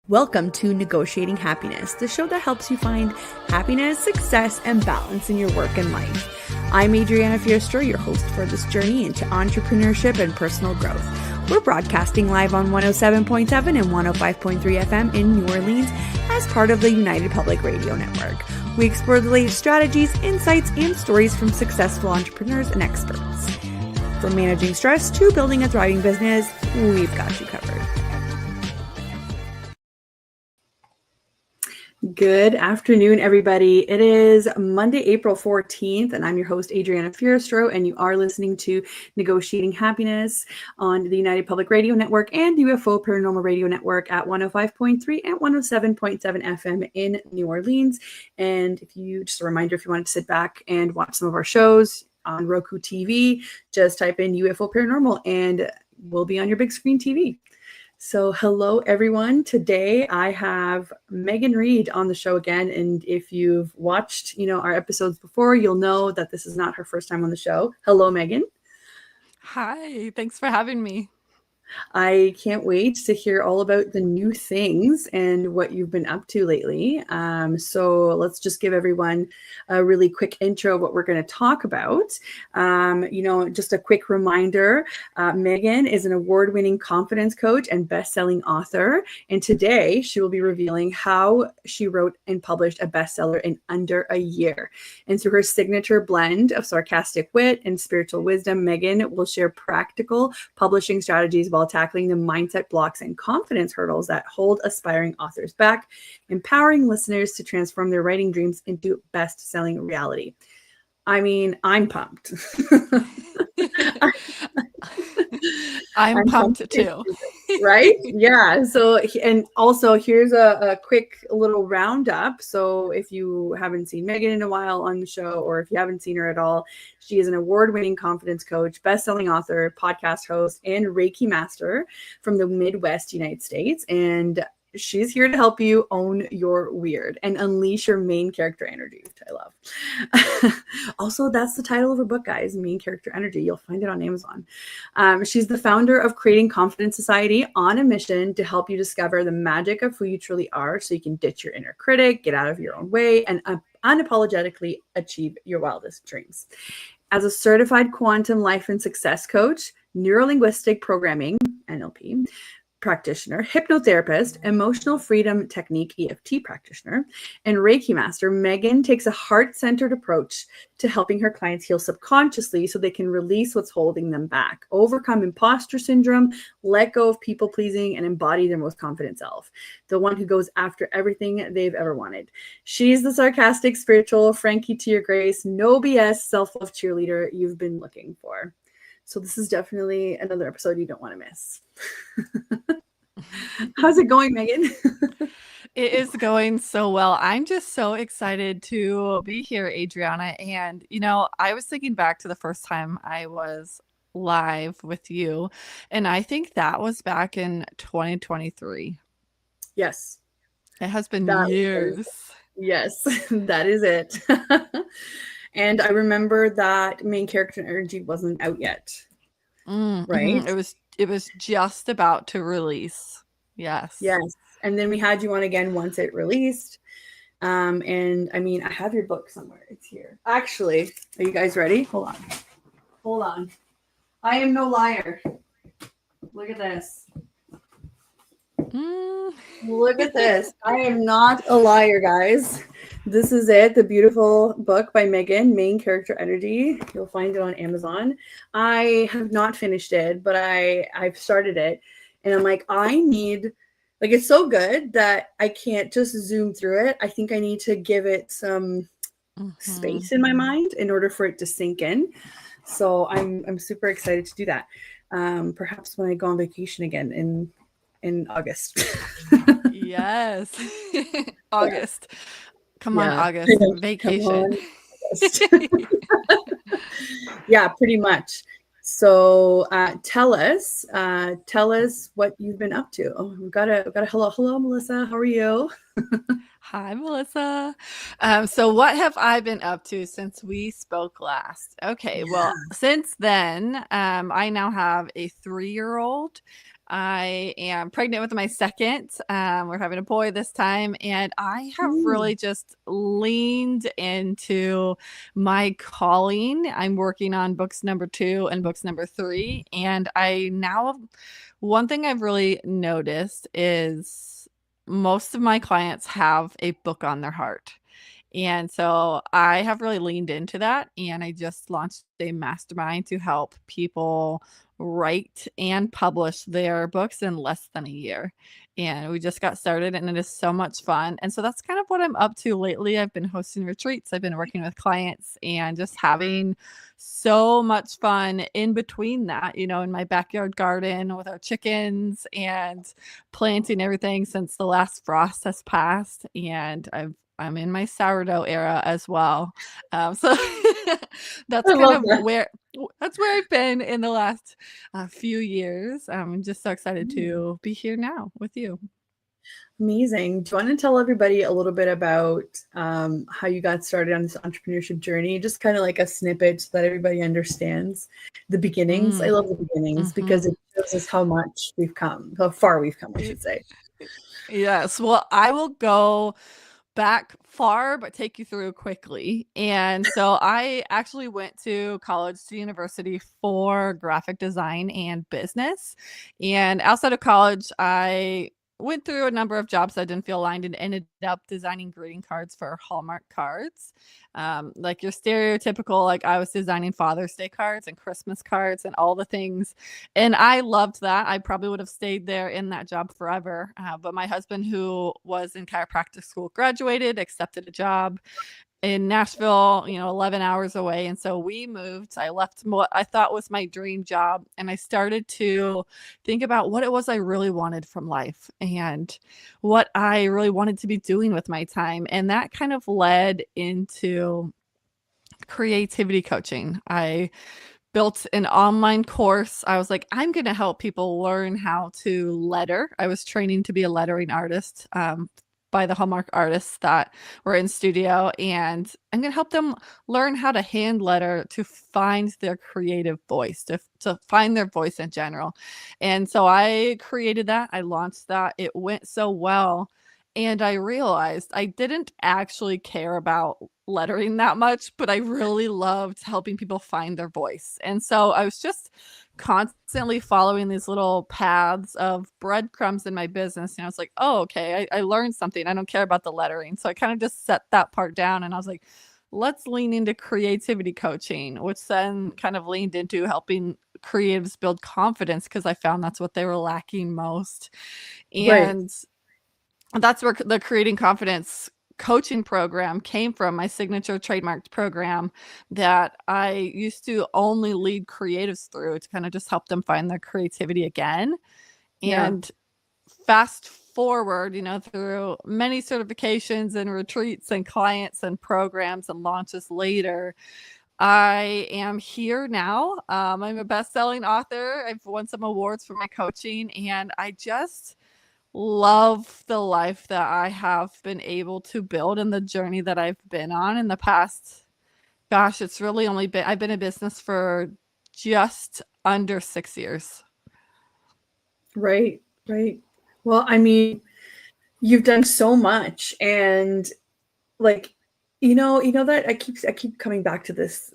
Welcome to Negotiating Happiness, the show that helps you find happiness, success, and balance in your work and life. I'm Adriana Fiestro, your host for this journey into entrepreneurship and personal growth. We're broadcasting live on 107.7 and 105.3 FM in New Orleans as part of the United Public Radio Network. We explore the latest strategies, insights, and stories from successful entrepreneurs and experts. From managing stress to building a thriving business, we've got you covered. Good afternoon, everybody. It is Monday, April 14th, and I'm your host, Adriana Fiestro, and you are listening to Negotiating Happiness on the United Public Radio Network and UFO Paranormal Radio Network at 105.3 and 107.7 FM in New Orleans. And just a reminder, if you wanted to sit back and watch some of our shows on Roku TV, just type in UFO Paranormal and we'll be on your big screen TV. So hello, everyone. Today I have Megan Reed on the show again. And if you've watched, our episodes before, you'll know that this is not her first time on the show. Hello, Megan. Hi, thanks for having me. I can't wait to hear all about the new things and what you've been up to lately. So let's just give everyone a really quick intro of what we're going to talk about. Just a quick reminder, Megan is an award-winning confidence coach and best-selling author. And today she will be revealing how she wrote and published a bestseller in under a year. And through her signature blend of sarcastic wit and spiritual wisdom, Megan will share practical publishing strategies while tackling the mindset blocks and confidence hurdles that hold aspiring authors back, empowering listeners to transform their writing dreams into best-selling reality. I mean, I'm pumped. I'm pumped too. Right? Yeah. So, and also here's a quick little roundup. So if you haven't seen Megan in a while on the show, or if you haven't seen her at all, she is an award-winning confidence coach, best-selling author, podcast host, and Reiki Master from the Midwest United States. And she's here to help you own your weird and unleash your main character energy, which I love. Also, that's the title of her book, guys, Main Character Energy. You'll find it on Amazon. She's the founder of Creating Confidence Society, on a mission to help you discover the magic of who you truly are so you can ditch your inner critic, get out of your own way, and unapologetically achieve your wildest dreams. As a certified quantum life and success coach, neurolinguistic programming, NLP, practitioner, hypnotherapist, emotional freedom technique, EFT practitioner, and Reiki master, Megan takes a heart-centered approach to helping her clients heal subconsciously so they can release what's holding them back, overcome imposter syndrome, let go of people-pleasing, and embody their most confident self, the one who goes after everything they've ever wanted. She's the sarcastic, spiritual, Frankie to your grace, no BS, self-love cheerleader you've been looking for. So this is definitely another episode you don't want to miss. How's it going, Megan? It is going so well. I'm just so excited to be here, Adriana. And, I was thinking back to the first time I was live with you, and I think that was back in 2023. Yes. It has been years. Yes, that is it. And I remember that Main Character Energy wasn't out yet, right? It was just about to release. Yes. And then we had you on again once it released. And I mean, I have your book somewhere. It's here. Actually, are you guys ready? Hold on. I am no liar. Look at this. Look at this. I am not a liar, guys. This is it, the beautiful book by Megan, Main Character Energy. You'll find it on Amazon. I have not finished it, but I've started it. And I'm like, it's so good that I can't just zoom through it. I think I need to give it some space in my mind in order for it to sink in. So I'm super excited to do that. Perhaps when I go on vacation again in August. Yes. August. Come on, August. Vacation. Yeah, pretty much. So tell us what you've been up to. Oh, we've got a hello, Melissa. How are you? Hi, Melissa. So what have I been up to since we spoke last? Okay, well, since then, I now have a 3-year-old I am pregnant with my second. We're having a boy this time, and I have Ooh. really just leaned into my calling. I'm working on books number 2 and books number 3, and I now, one thing I've really noticed is most of my clients have a book on their heart. And so I have really leaned into that, and I just launched a mastermind to help people write and publish their books in less than a year. And we just got started, and it is so much fun. And so that's kind of what I'm up to lately. I've been hosting retreats, I've been working with clients, and just having so much fun in between that, you know, in my backyard garden with our chickens and planting everything since the last frost has passed. And I'm in my sourdough era as well. So that's I kind love of that. where I've been in the last few years. I'm just so excited to be here now with you. Amazing. Do you want to tell everybody a little bit about how you got started on this entrepreneurship journey? Just kind of like a snippet so that everybody understands the beginnings. I Mm, love the beginnings because mhm. it shows us how much we've come, how far we've come, I should say. Yes. Well, I will go back far, but take you through quickly. And so I actually went to college, to university for graphic design and business. And outside of college, I went through a number of jobs that didn't feel aligned and ended up designing greeting cards for Hallmark cards. Like your stereotypical, like I was designing Father's Day cards and Christmas cards and all the things. And I loved that. I probably would have stayed there in that job forever. But my husband, who was in chiropractic school, graduated, accepted a job in Nashville, you know, 11 hours away. And so we moved. I left what I thought was my dream job, and I started to think about what it was I really wanted from life and what I really wanted to be doing with my time. And that kind of led into creativity coaching. I built an online course. I was like, I'm going to help people learn how to letter. I was training to be a lettering artist by the Hallmark artists that were in studio. And I'm going to help them learn how to hand letter to find their creative voice, to find their voice in general. And so I created that. I launched that. It went so well. And I realized I didn't actually care about lettering that much, but I really loved helping people find their voice. And so I was just constantly following these little paths of breadcrumbs in my business. And I was like, oh, okay, I learned something. I don't care about the lettering. So I kind of just set that part down, and I was like, let's lean into creativity coaching, which then kind of leaned into helping creatives build confidence, because I found that's what they were lacking most. Right. And that's where the Creating Confidence coaching program came from, my signature trademarked program that I used to only lead creatives through to kind of just help them find their creativity again. Yeah. And fast forward, you know, through many certifications and retreats and clients and programs and launches later, I am here now. I'm a best-selling author. I've won some awards for my coaching, and I just love the life that I have been able to build and the journey that I've been on in the past. Gosh, it's really only been, I've been in business for just under 6 years. Right. Right. Well, I mean, you've done so much, and like, that I keep coming back to this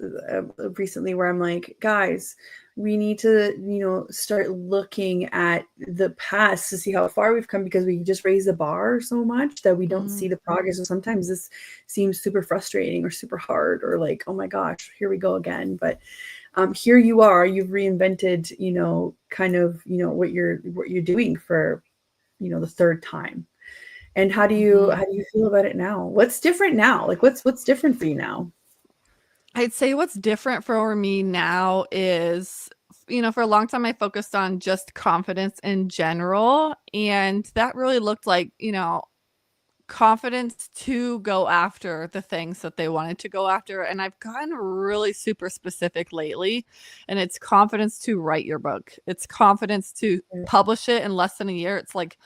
recently, where I'm like, guys, we need to, start looking at the past to see how far we've come, because we just raise the bar so much that we don't see the progress. And sometimes this seems super frustrating or super hard, or like, oh my gosh, here we go again. But here you are, you've reinvented, kind of, what you're doing for, the third time. And how do you feel about it now? What's different now? Like what's different for you now? I'd say what's different for me now is, you know, for a long time I focused on just confidence in general. And that really looked like, you know, confidence to go after the things that they wanted to go after. And I've gotten really super specific lately. And it's confidence to write your book. It's confidence to publish it in less than a year. It's like,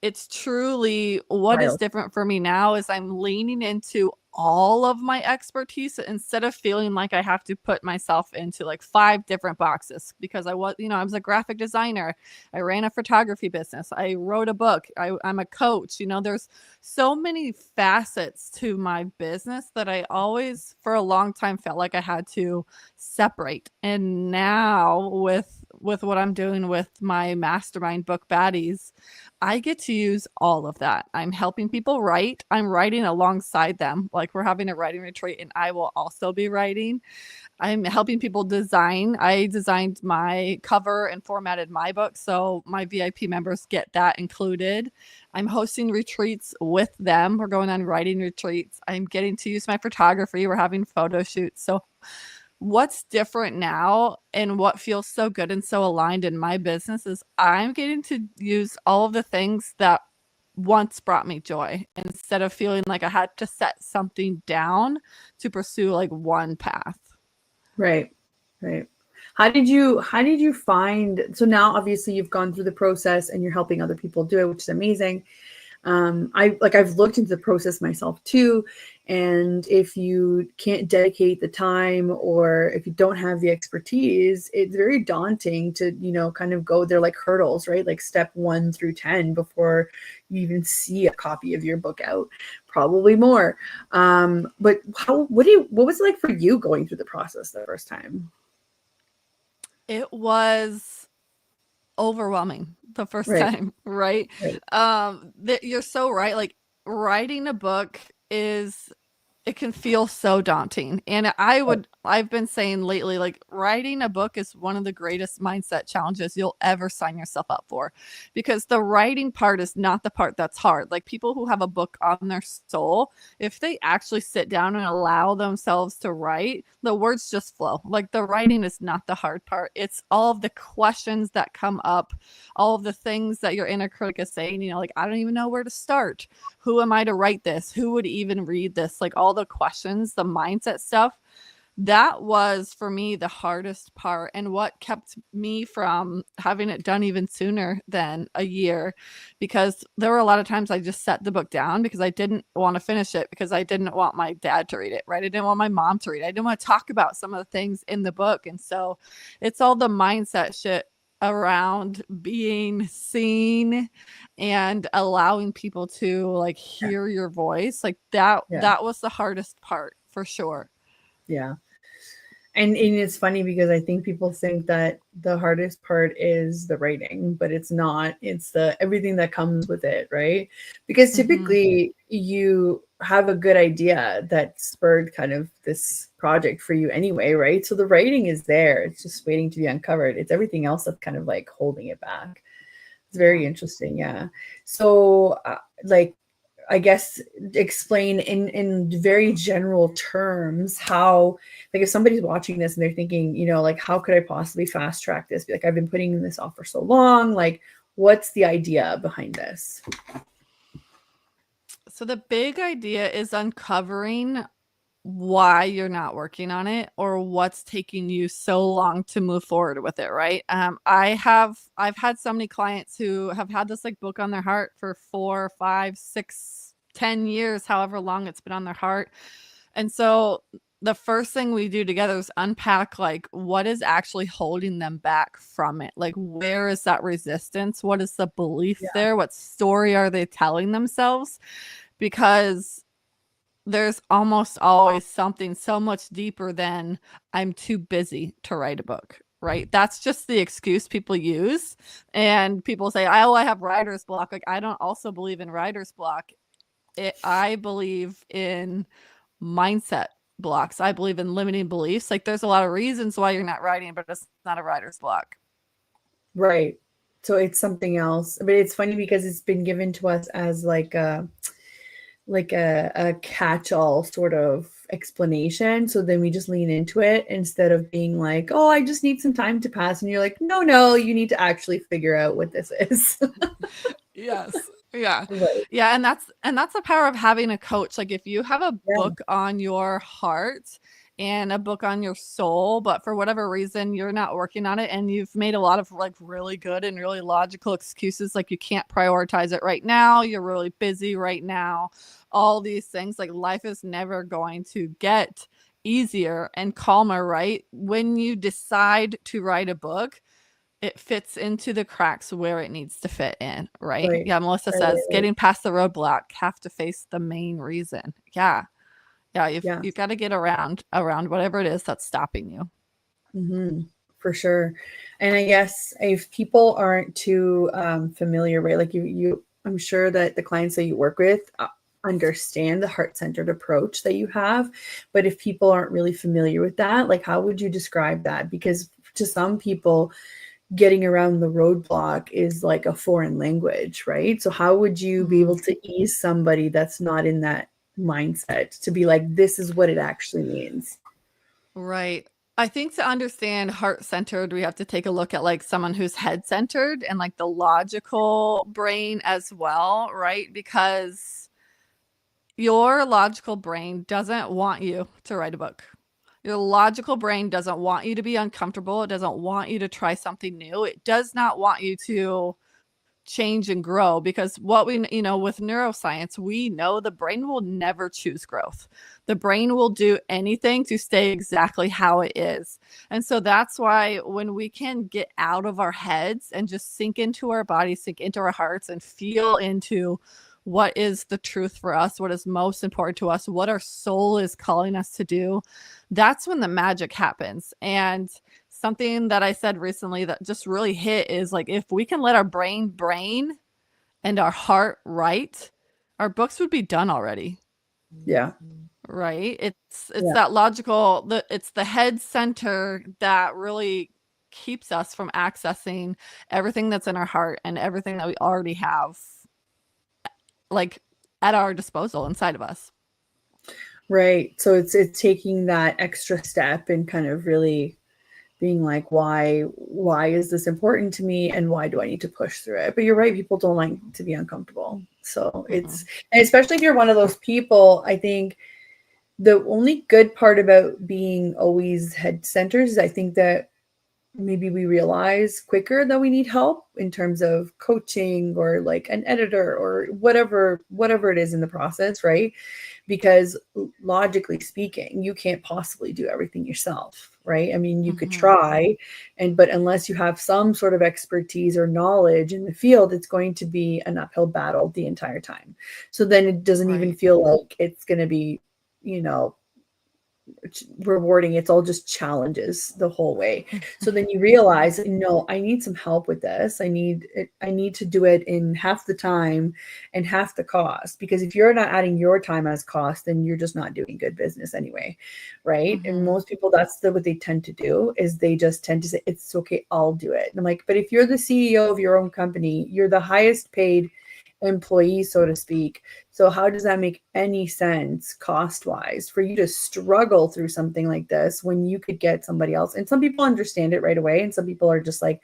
it's truly what is Wild. different for me now is I'm leaning into all of my expertise instead of feeling like I have to put myself into like 5 different boxes, because I was, I was a graphic designer. I ran a photography business. I wrote a book. I'm a coach. There's so many facets to my business that I always, for a long time, felt like I had to separate. And now with what I'm doing with my mastermind Book Baddies, I get to use all of that. I'm helping people write. I'm writing alongside them. Like, we're having a writing retreat and I will also be writing. I'm helping people design. I designed my cover and formatted my book, so my VIP members get that included. I'm hosting retreats with them. We're going on writing retreats. I'm getting to use my photography. We're having photo shoots. So what's different now and what feels so good and so aligned in my business is I'm getting to use all of the things that once brought me joy, instead of feeling like I had to set something down to pursue like one path. Right. How did you find, so now obviously you've gone through the process and you're helping other people do it, which is amazing. I've looked into the process myself too. And if you can't dedicate the time, or if you don't have the expertise, it's very daunting to, kind of go there, like hurdles, right? Like step 1 through 10 before you even see a copy of your book out, probably more. But what was it like for you going through the process the first time? It was overwhelming the first time, right? You're so right. Like, writing a book it can feel so daunting. And I've been saying lately, like, writing a book is one of the greatest mindset challenges you'll ever sign yourself up for, because the writing part is not the part that's hard. Like, people who have a book on their soul, if they actually sit down and allow themselves to write, the words just flow. Like, the writing is not the hard part. It's all of the questions that come up, all of the things that your inner critic is saying, like, I don't even know where to start. Who am I to write this? Who would even read this? Like, all the questions, the mindset stuff, that was for me the hardest part, and what kept me from having it done even sooner than a year, because there were a lot of times I just set the book down because I didn't want to finish it, because I didn't want my dad to read it, right? I didn't want my mom to read it. I didn't want to talk about some of the things in the book. And so it's all the mindset shit around being seen and allowing people to like hear your voice. Like that was the hardest part for sure. Yeah. And it's funny because I think people think that the hardest part is the writing, but it's not. It's the everything that comes with it, right? Because typically you have a good idea that spurred kind of this project for you anyway, right? So the writing is there. It's just waiting to be uncovered. It's everything else that's kind of like holding it back. It's very interesting. Yeah. So I guess explain in very general terms how, like, if somebody's watching this and they're thinking, like, how could I possibly fast track this? Like, I've been putting this off for so long. Like, what's the idea behind this? So the big idea is uncovering why you're not working on it, or what's taking you so long to move forward with it, right? I've had so many clients who have had this like book on their heart for 4, 5, 6, 10 years, however long it's been on their heart. And so the first thing we do together is unpack like what is actually holding them back from it. Like, where is that resistance? What is the belief there? What story are they telling themselves? Because there's almost always something so much deeper than I'm too busy to write a book, right? That's just the excuse people use. And people say, oh, I have writer's block. Like, I don't also believe in writer's block. I believe in mindset blocks. I believe in limiting beliefs. Like, there's a lot of reasons why you're not writing, but it's not a writer's block. Right. So it's something else. But it's funny because it's been given to us as like a catch-all sort of explanation. So then we just lean into it instead of being like, oh, I just need some time to pass. And you're like, no, you need to actually figure out what this is. Yes. Yeah. Right. Yeah. And that's the power of having a coach. Like, if you have a book on your heart and a book on your soul, but for whatever reason you're not working on it, and you've made a lot of like really good and really logical excuses, like you can't prioritize it right now, you're really busy right now, all these things. Like life is never going to get easier and calmer, right? When you decide to write a book, it fits into the cracks where it needs to fit in, right? Right. Yeah, Melissa says getting past the roadblock, have to face the main reason. Yeah. You've got to get around whatever it is that's stopping you. Mm-hmm. For sure. And I guess if people aren't too familiar, right? Like I'm sure that the clients that you work with understand the heart-centered approach that you have, but if people aren't really familiar with that, like how would you describe that? Because to some people, getting around the roadblock is like a foreign language, right? So how would you be able to ease somebody that's not in that mindset to be like, this is what it actually means? Right. I think to understand heart-centered, we have to take a look at like someone who's head-centered and like the logical brain as well, right? Because your logical brain doesn't want you to write a book. Your logical brain doesn't want you to be uncomfortable. It doesn't want you to try something new. It does not want you to change and grow, because what we, with neuroscience, we know the brain will never choose growth. The brain will do anything to stay exactly how it is. And so that's why when we can get out of our heads and just sink into our bodies, sink into our hearts, and feel into what is the truth for us, what is most important to us, what our soul is calling us to do, that's when the magic happens. And something that I said recently that just really hit is like, if we can let our brain and our heart write, our books would be done already. Yeah. Right. It's that logical, it's the head center that really keeps us from accessing everything that's in our heart and everything that we already have like at our disposal inside of us. Right. So it's taking that extra step and kind of really being like, why is this important to me, and why do I need to push through it? But you're right, people don't like to be uncomfortable. So it's, and especially if you're one of those people, I think the only good part about being always head centered is I think that maybe we realize quicker that we need help in terms of coaching or like an editor or whatever it is in the process, right? Because logically speaking, you can't possibly do everything yourself, right? I mean, you could try, but unless you have some sort of expertise or knowledge in the field, it's going to be an uphill battle the entire time. So then it doesn't even feel like it's going to be, rewarding. It's all just challenges the whole way. So then you realize, no, I need some help with this. I need to do it in half the time and half the cost, because if you're not adding your time as cost, then you're just not doing good business anyway, right? And most people, that's what they tend to do, is they just tend to say, it's okay, I'll do it. And I'm like, but if you're the CEO of your own company, you're the highest paid employee, so to speak. So how does that make any sense cost wise for you to struggle through something like this when you could get somebody else? And some people understand it right away, and some people are just like,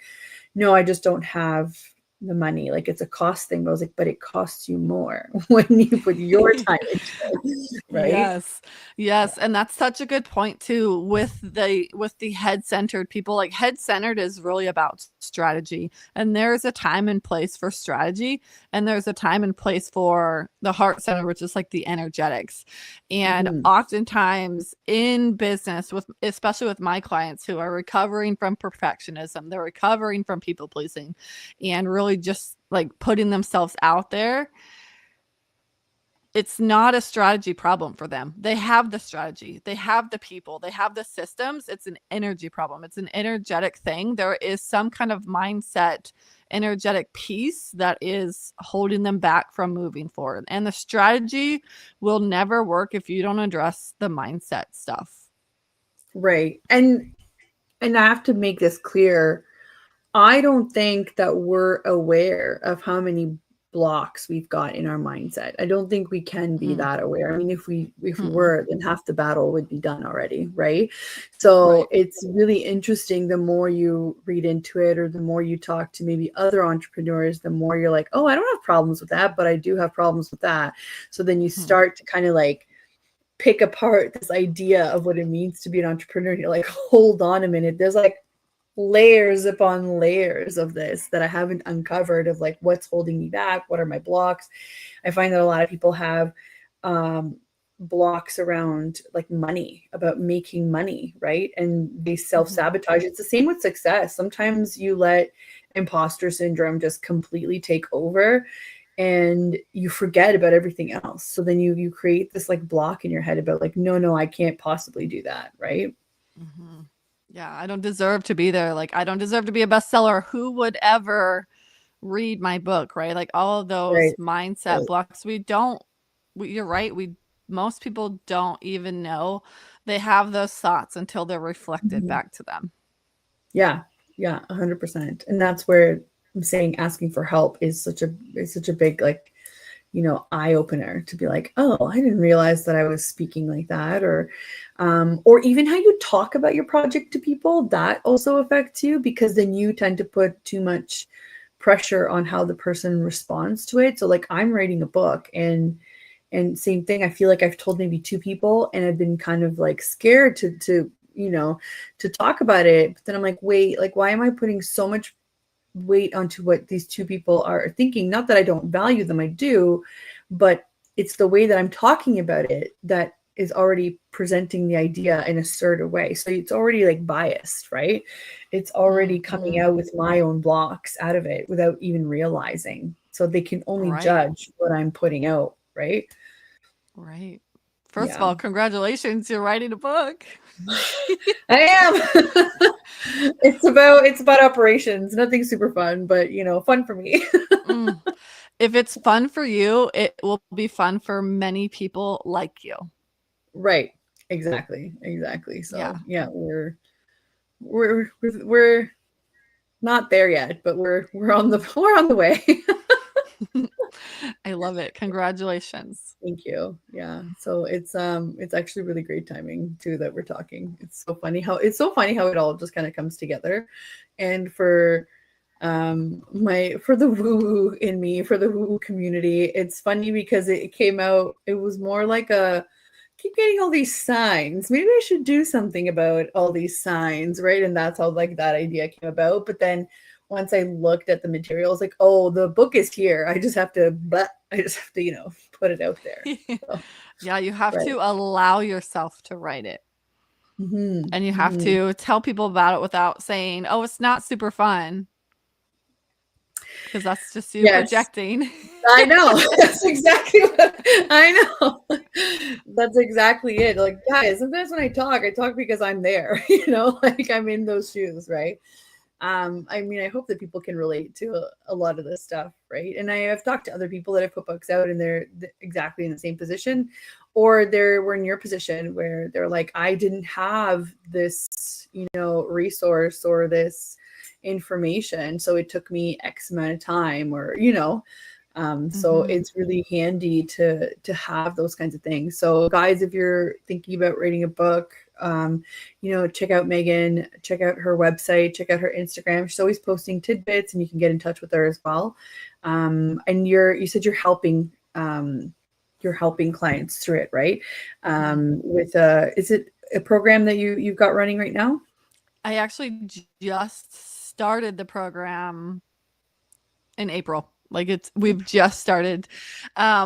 no, I just don't have the money. Like, it's a cost thing. But I was like, but it costs you more when you put your time into it, right? Yes. And that's such a good point too, with the head-centered people. Like, head-centered is really about strategy, and there's a time and place for strategy, and there's a time and place for the heart center, which is like the energetics. And oftentimes in business, especially with my clients who are recovering from perfectionism, they're recovering from people pleasing and really just like putting themselves out there, it's not a strategy problem for them. They have the strategy, they have the people, they have the systems. It's an energy problem. It's an energetic thing. There is some kind of mindset, energetic piece that is holding them back from moving forward. And the strategy will never work if you don't address the mindset stuff. Right. And I have to make this clear. I don't think that we're aware of how many blocks we've got in our mindset. I don't think we can be that aware. I mean, if we were, then half the battle would be done already, right? So it's really interesting. The more you read into it, or the more you talk to maybe other entrepreneurs, the more you're like, oh, I don't have problems with that, but I do have problems with that. So then you start to kind of like pick apart this idea of what it means to be an entrepreneur. And you're like, hold on a minute. There's like layers upon layers of this that I haven't uncovered, of like what's holding me back, what are my blocks. I find that a lot of people have blocks around like money, about making money, right? And they self-sabotage. It's the same with success. Sometimes you let imposter syndrome just completely take over and you forget about everything else. So then you create this like block in your head about like, no, I can't possibly do that, right? Yeah, I don't deserve to be there. Like, I don't deserve to be a bestseller. Who would ever read my book, right? Like all of those mindset blocks. You're right. Most people don't even know they have those thoughts until they're reflected back to them. Yeah, 100%. And that's where I'm saying asking for help is such a big, like, you know, eye opener, to be like, oh, I didn't realize that I was speaking like that. Or even how you talk about your project to people, that also affects you, because then you tend to put too much pressure on how the person responds to it. So like, I'm writing a book, and same thing, I feel like I've told maybe 2 people, and I've been kind of like scared to you know, to talk about it. But then I'm like, wait, like, why am I putting so much weight onto what these 2 people are thinking? Not that I don't value them, I do, but it's the way that I'm talking about it that is already presenting the idea in a certain way. So it's already like biased, right? It's already coming out with my own blocks out of it without even realizing. So they can only judge what I'm putting out, right? Right. First of all, congratulations, you're writing a book. I am. It's about operations. Nothing super fun, but you know, fun for me. If it's fun for you, it will be fun for many people like you. Right. Exactly. So yeah, we're not there yet, but we're on the way. I love it. Congratulations. Thank you. Yeah. So it's actually really great timing too that we're talking. It's so funny how it all just kind of comes together. And for the woo in me, for the woo community, it's funny because it came out, it was more like a, keep getting all these signs. Maybe I should do something about all these signs, right? And that's how like that idea came about. But then once I looked at the materials, like, oh, the book is here. I just have to, you know, put it out there. So, yeah, you have to allow yourself to write it. And you have to tell people about it without saying, oh, it's not super fun. Because that's just you projecting. I know. That's exactly what I know. That's exactly it. Like, guys, sometimes when I talk because I'm there, you know, like I'm in those shoes, right? I mean, I hope that people can relate to a lot of this stuff, right? And I have talked to other people that have put books out and they're exactly in the same position, or were in your position where they're like, I didn't have this, you know, resource or this information, so it took me X amount of time, or, you know, so it's really handy to have those kinds of things. So guys, if you're thinking about writing a book, you know, check out Megan, check out her website, check out her Instagram. She's always posting tidbits, and you can get in touch with her as well. And you said you're helping clients through it, right? With is it a program that you've got running right now? I actually just started the program in April. Like we've just started,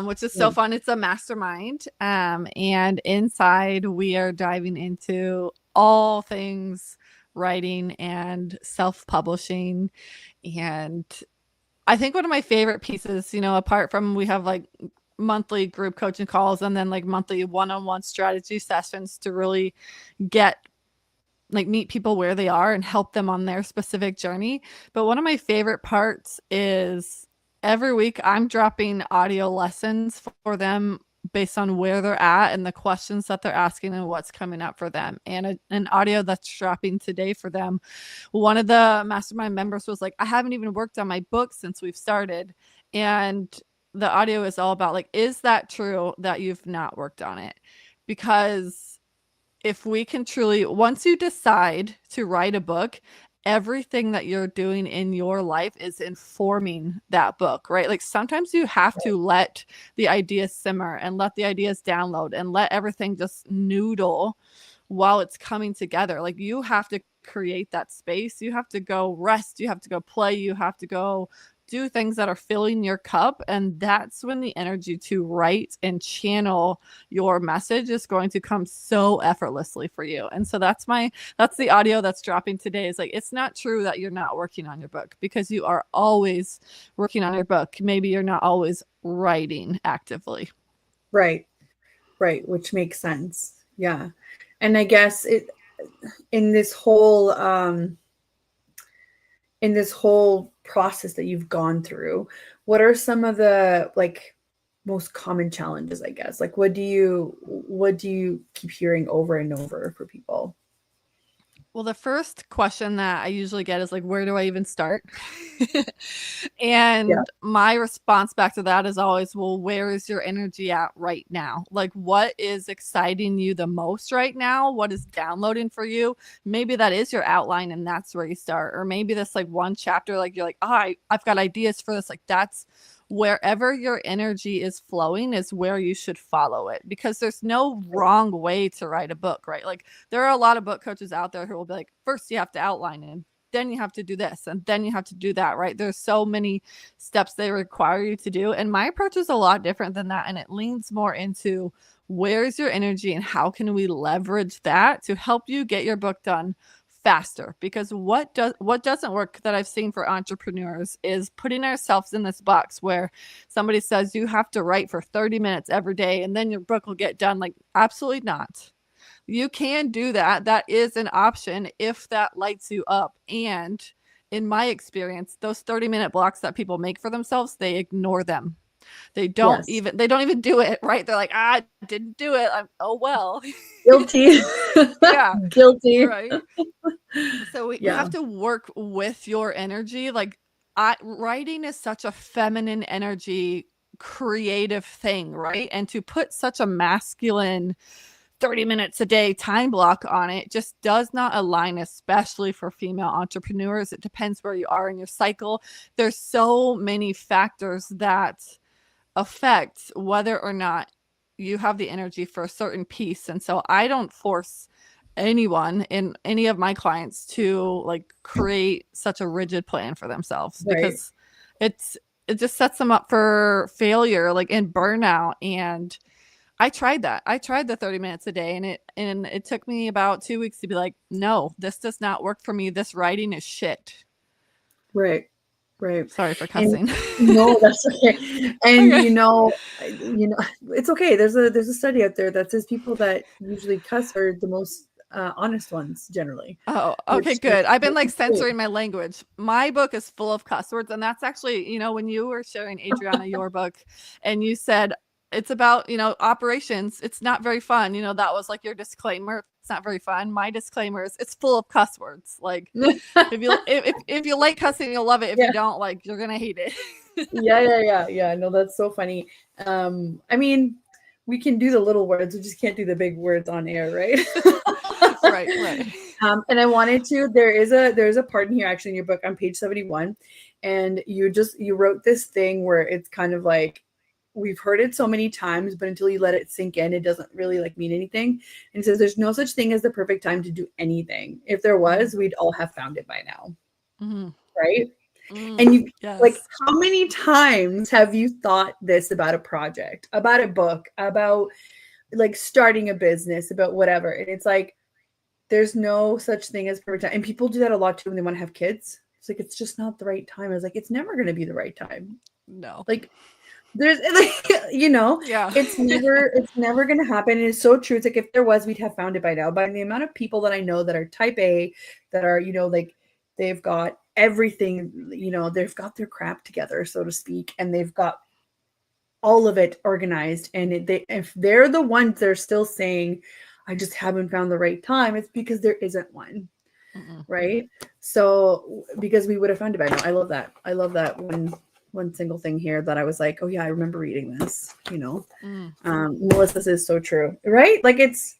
which is so fun. It's a mastermind. And inside we are diving into all things writing and self-publishing. And I think one of my favorite pieces, you know, apart from we have like monthly group coaching calls and then like monthly one-on-one strategy sessions to really meet people where they are and help them on their specific journey. But one of my favorite parts is every week I'm dropping audio lessons for them based on where they're at and the questions that they're asking and what's coming up for them. And an audio that's dropping today for them. One of the mastermind members was like, I haven't even worked on my book since we've started. And the audio is all about like, is that true that you've not worked on it? Because if we can truly, once you decide to write a book, everything that you're doing in your life is informing that book, right? Like sometimes you have to let the ideas simmer and let the ideas download and let everything just noodle while it's coming together. Like you have to create that space. You have to go rest. You have to go play. You have to go do things that are filling your cup. And that's when the energy to write and channel your message is going to come so effortlessly for you. And so that's the audio that's dropping today. Is like, it's not true that you're not working on your book, because you are always working on your book. Maybe you're not always writing actively. Right. Which makes sense. Yeah. And I guess in this whole process that you've gone through, what are some of the like most common challenges, I guess? Like what do you keep hearing over and over for people? Well, the first question that I usually get is like, where do I even start? And my response back to that is always, well, where is your energy at right now? Like, what is exciting you the most right now? What is downloading for you? Maybe that is your outline and that's where you start. Or maybe this like one chapter, like you're like, oh, I've got ideas for this. Like that's wherever your energy is flowing is where you should follow it, because there's no wrong way to write a book, right? Like there are a lot of book coaches out there who will be like, first you have to outline it, then you have to do this, and then you have to do that, right? There's so many steps they require you to do. And my approach is a lot different than that. And it leans more into where's your energy and how can we leverage that to help you get your book done faster. Because what doesn't work that I've seen for entrepreneurs is putting ourselves in this box where somebody says you have to write for 30 minutes every day and then your book will get done. Like, absolutely not. You can do that. That is an option if that lights you up. And in my experience, those 30-minute blocks that people make for themselves, they ignore them. They don't even do it, right? They're like, I didn't do it. Oh, well. Guilty. Yeah. Guilty. Right. So we have to work with your energy. Like writing is such a feminine energy, creative thing, right? And to put such a masculine 30 minutes a day time block on it just does not align, especially for female entrepreneurs. It depends where you are in your cycle. There's so many factors that affect whether or not you have the energy for a certain piece. And so I don't force anyone in any of my clients to like create such a rigid plan for themselves, because it just sets them up for failure, like in burnout. And I tried that. I tried the 30 minutes a day, and it took me about 2 weeks to be like, no, this does not work for me. This writing is shit. Right. Sorry for cussing. No, that's okay. And okay. you know, it's okay. There's a study out there that says people that usually cuss are the most honest ones generally. Oh, okay, good. I've been like censoring my language. My book is full of cuss words, and that's actually, when you were sharing, Adriana, your book, and you said it's about, operations. It's not very fun. That was like your disclaimer. It's not very fun. My disclaimer is it's full of cuss words. Like if you like cussing, you'll love it. If you don't, like, you're gonna hate it. Yeah. No, that's so funny. I mean, we can do the little words, we just can't do the big words on air, right? Right. And I wanted to. There's a part in here actually in your book on page 71, and you wrote this thing where it's kind of like, we've heard it so many times, but until you let it sink in, it doesn't really like mean anything. And it says there's no such thing as the perfect time to do anything. If there was, we'd all have found it by now. Mm-hmm. Right? And you like, how many times have you thought this about a project, about a book, about like starting a business, about whatever? And it's like, there's no such thing as perfect time. And people do that a lot too when they want to have kids. It's like, it's just not the right time. I was like, it's never going to be the right time. No. Like, there's like, it's never going to happen. And it's so true. It's like, if there was, we'd have found it by now. But the amount of people that I know that are type A, that are, like they've got everything, they've got their crap together, so to speak. And they've got all of it organized. And if they're the ones that are still saying, I just haven't found the right time, it's because there isn't one. Mm-mm. Right. So because we would have found it by now. I love that one single thing here that I was like, oh yeah, I remember reading this, Melissa's is so true, right? Like, it's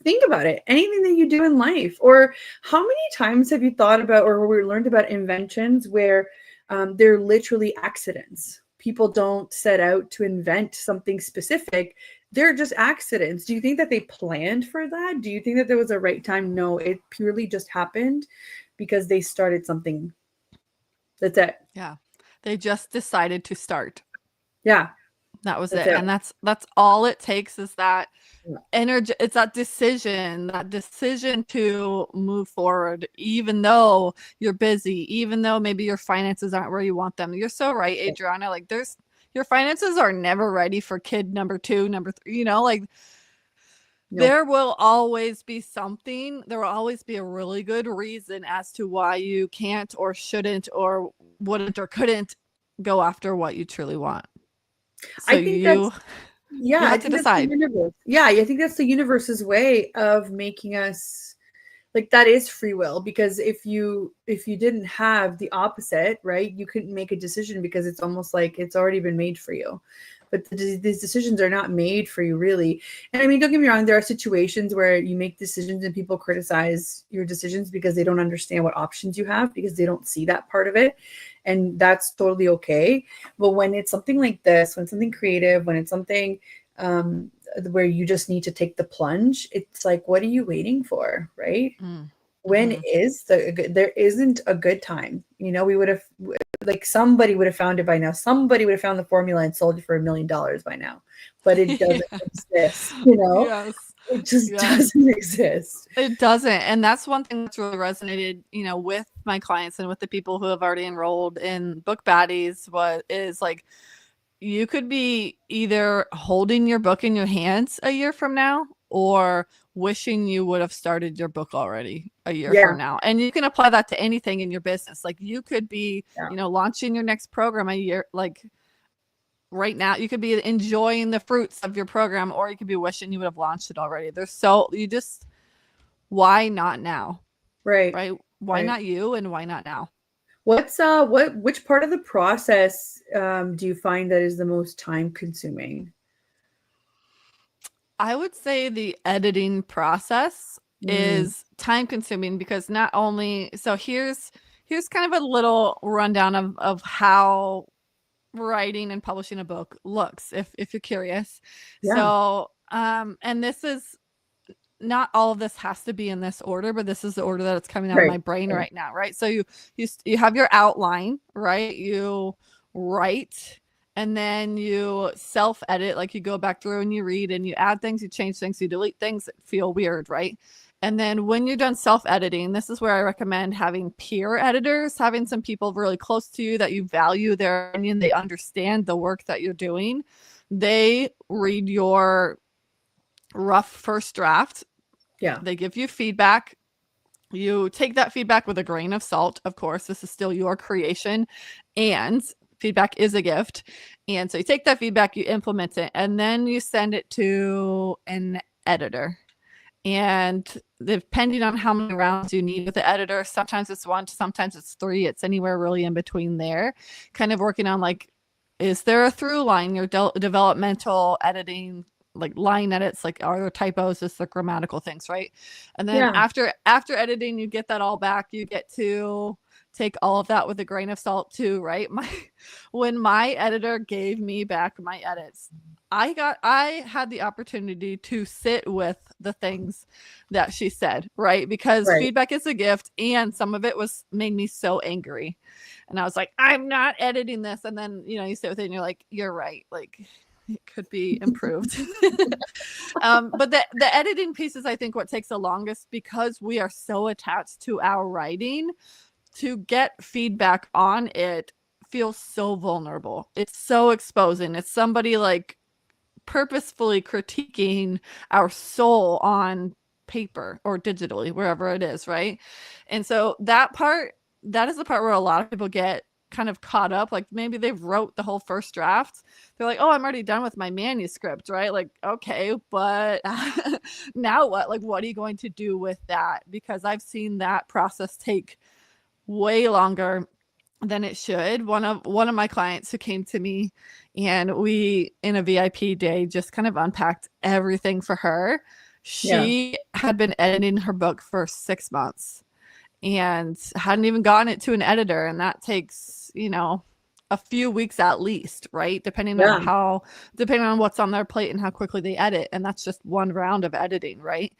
think about it. Anything that you do in life, or how many times have you thought about or we learned about inventions where they're literally accidents? People don't set out to invent something specific. They're just accidents. Do you think that they planned for that? Do you think that there was a right time? No, it purely just happened because they started something. That's it. Yeah. They just decided to start. Yeah. That was That's it. it. And that's all it takes is that Yeah. energy. It's that decision to move forward, even though you're busy, even though maybe your finances aren't where you want them. You're so right, Adriana. Like your finances are never ready for kid number 2, number 3, like No. there will always be something. There will always be a really good reason as to why you can't or shouldn't or wouldn't or couldn't go after what you truly want. So I think that's you I have to think that's the decide. universe. Yeah, I think that's the universe's way of making us like that is free will, because if you didn't have the opposite, right, you couldn't make a decision because it's almost like it's already been made for you. But these decisions are not made for you, really. And I mean, don't get me wrong, there are situations where you make decisions and people criticize your decisions because they don't understand what options you have, because they don't see that part of it, and that's totally okay. But when it's something like this, when something creative, when it's something where you just need to take the plunge, it's like, what are you waiting for, right? When Mm-hmm. is there isn't a good time. We would have, like, somebody would have found it by now. Somebody would have found the formula and sold it for $1 million by now, but it doesn't exist. Yes. It just Yes. doesn't exist. It doesn't. And that's one thing that's really resonated, with my clients and with the people who have already enrolled in Book Baddies. What is like, you could be either holding your book in your hands a year from now or wishing you would have started your book already a year from now. And you can apply that to anything in your business. Like you could be, launching your next program a year, like right now. You could be enjoying the fruits of your program, or you could be wishing you would have launched it already. Why not now? Right. Why not you, and why not now? Which part of the process do you find that is the most time consuming? I would say the editing process is time consuming, because not only, so here's kind of a little rundown of how writing and publishing a book looks, if you're curious. So and this is not all of this has to be in this order, but this is the order that it's coming out of my brain right now, right? So you have your outline, right? You write, and then you self-edit, like you go back through and you read and you add things, you change things, you delete things that feel weird, right? And then when you're done self-editing, this is where I recommend having peer editors, having some people really close to you that you value their opinion, they understand the work that you're doing. They read your rough first draft. They give you feedback. You take that feedback with a grain of salt. Of course, this is still your creation, and feedback is a gift. And so you take that feedback, you implement it, and then you send it to an editor. And depending on how many rounds you need with the editor, sometimes it's 1, sometimes it's 3. It's anywhere really in between there. Kind of working on, like, is there a through line? Your developmental editing, like line edits, like are there typos, is there grammatical things, right? And then after editing, you get that all back. You get to take all of that with a grain of salt too, right? When my editor gave me back my edits, I had the opportunity to sit with the things that she said, right? Because feedback is a gift, and some of it made me so angry. And I was like, I'm not editing this. And then, you sit with it and you're like, you're right. Like, it could be improved. But the editing piece is, I think, what takes the longest, because we are so attached to our writing. To get feedback on it feels so vulnerable. It's so exposing. It's somebody like purposefully critiquing our soul on paper or digitally, wherever it is, right? And so that is the part where a lot of people get kind of caught up. Like maybe they've wrote the whole first draft. They're like, oh, I'm already done with my manuscript, right? Like, okay, but now what? Like, what are you going to do with that? Because I've seen that process take way longer than it should. One of my clients who came to me, and we, in a VIP day, just kind of unpacked everything for her. She had been editing her book for 6 months and hadn't even gotten it to an editor. And that takes, a few weeks at least, right? Depending on what's on their plate and how quickly they edit. And that's just one round of editing, right?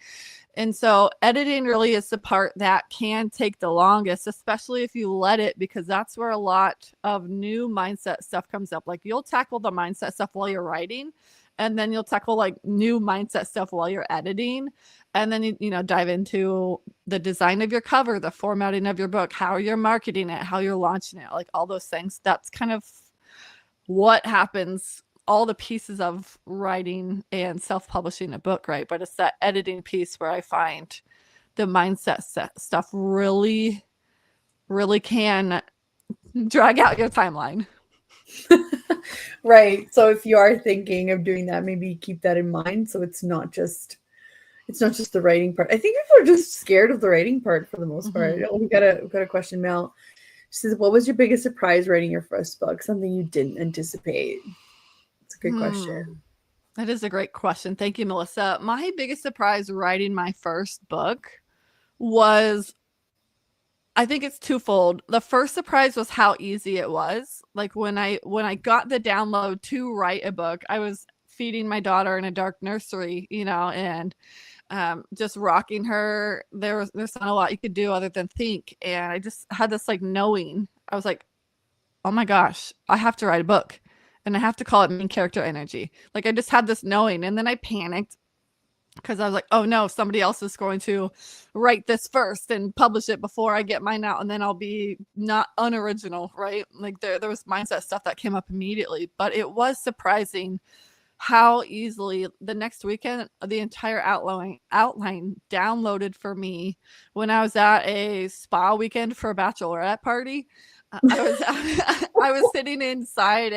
And so editing really is the part that can take the longest, especially if you let it, because that's where a lot of new mindset stuff comes up. Like you'll tackle the mindset stuff while you're writing, and then you'll tackle like new mindset stuff while you're editing. And then, dive into the design of your cover, the formatting of your book, how you're marketing it, how you're launching it, like all those things. That's kind of what happens, all the pieces of writing and self-publishing a book, right? But it's that editing piece where I find the mindset stuff really, really can drag out your timeline. Right. So if you are thinking of doing that, maybe keep that in mind. So it's not just the writing part. I think people are just scared of the writing part for the most part. Oh, we got a question, Mel. She says, what was your biggest surprise writing your first book? Something you didn't anticipate? It's a good question. That is a great question. Thank you, Melissa. My biggest surprise writing my first book was, I think it's twofold. The first surprise was how easy it was. Like when I got the download to write a book, I was feeding my daughter in a dark nursery, and just rocking her. There's not a lot you could do other than think. And I just had this like knowing. I was like, oh my gosh, I have to write a book. And I have to call it main character energy. Like I just had this knowing. And then I panicked because I was like, oh no, somebody else is going to write this first and publish it before I get mine out. And then I'll be not unoriginal, right? Like there was mindset stuff that came up immediately. But it was surprising how easily the next weekend, the entire outline downloaded for me when I was at a spa weekend for a bachelorette party. I was sitting inside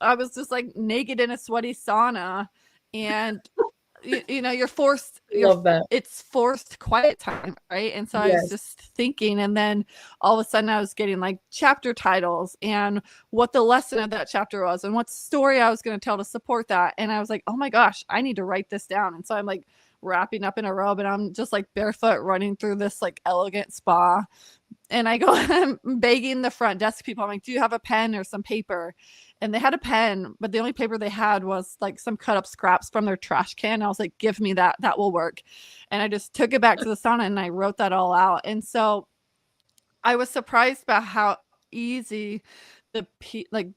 I was just like naked in a sweaty sauna, and you're forced. Love that. It's forced quiet time, right? And so I was just thinking, and then all of a sudden I was getting like chapter titles and what the lesson of that chapter was and what story I was going to tell to support that. And I was like, oh my gosh, I need to write this down. And so I'm like wrapping up in a robe, and I'm just like barefoot running through this like elegant spa. And I go, I'm begging the front desk people. I'm like, do you have a pen or some paper? And they had a pen, but the only paper they had was like some cut up scraps from their trash can. I was like, give me that. That will work. And I just took it back to the sauna and I wrote that all out. And so I was surprised by how easy like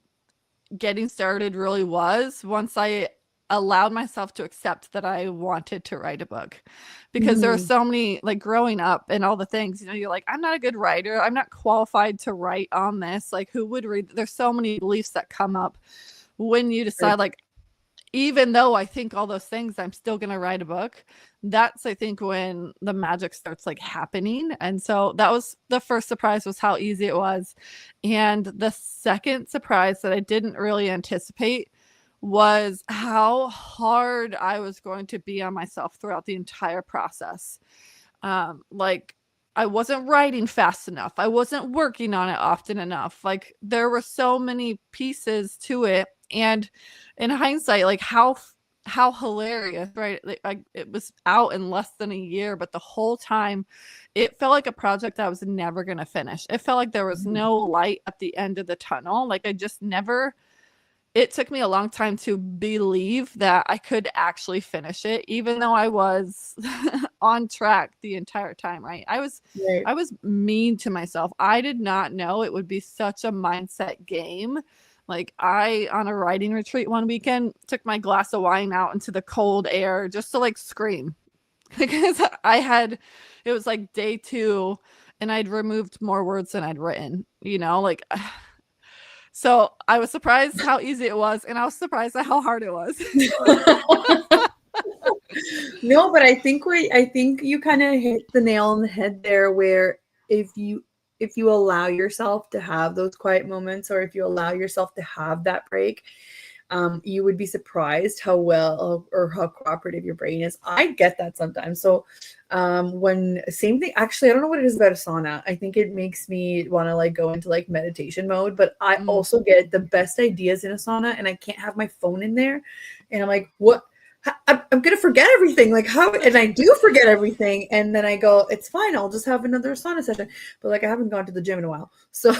getting started really was once I allowed myself to accept that I wanted to write a book, because there are so many, like growing up and all the things, you're like, I'm not a good writer. I'm not qualified to write on this. Like who would read? There's so many beliefs that come up when you decide like, even though I think all those things, I'm still going to write a book. That's, I think, when the magic starts like happening. And so that was the first surprise, was how easy it was. And the second surprise that I didn't really anticipate was how hard I was going to be on myself throughout the entire process. Like I wasn't writing fast enough. I wasn't working on it often enough. Like there were so many pieces to it. And in hindsight, like how hilarious, right? Like it was out in less than a year, but the whole time it felt like a project that I was never going to finish. It felt like there was no light at the end of the tunnel. Like I just never. It took me a long time to believe that I could actually finish it, even though I was on track the entire time, right? I was mean to myself. I did not know it would be such a mindset game. Like I, on a writing retreat one weekend, took my glass of wine out into the cold air just to like scream, because it was like day 2 and I'd removed more words than I'd written, like. So I was surprised how easy it was, and I was surprised at how hard it was. No, but I think you kind of hit the nail on the head there, where if you allow yourself to have those quiet moments, or if you allow yourself to have that break, you would be surprised how well or how cooperative your brain is. I get that sometimes. So same thing, actually, I don't know what it is about a sauna. I think it makes me want to like go into like meditation mode, but I also get the best ideas in a sauna, and I can't have my phone in there. And I'm like, what? I'm gonna forget everything. Like how, and I do forget everything. And then I go, it's fine. I'll just have another sauna session. But like I haven't gone to the gym in a while, so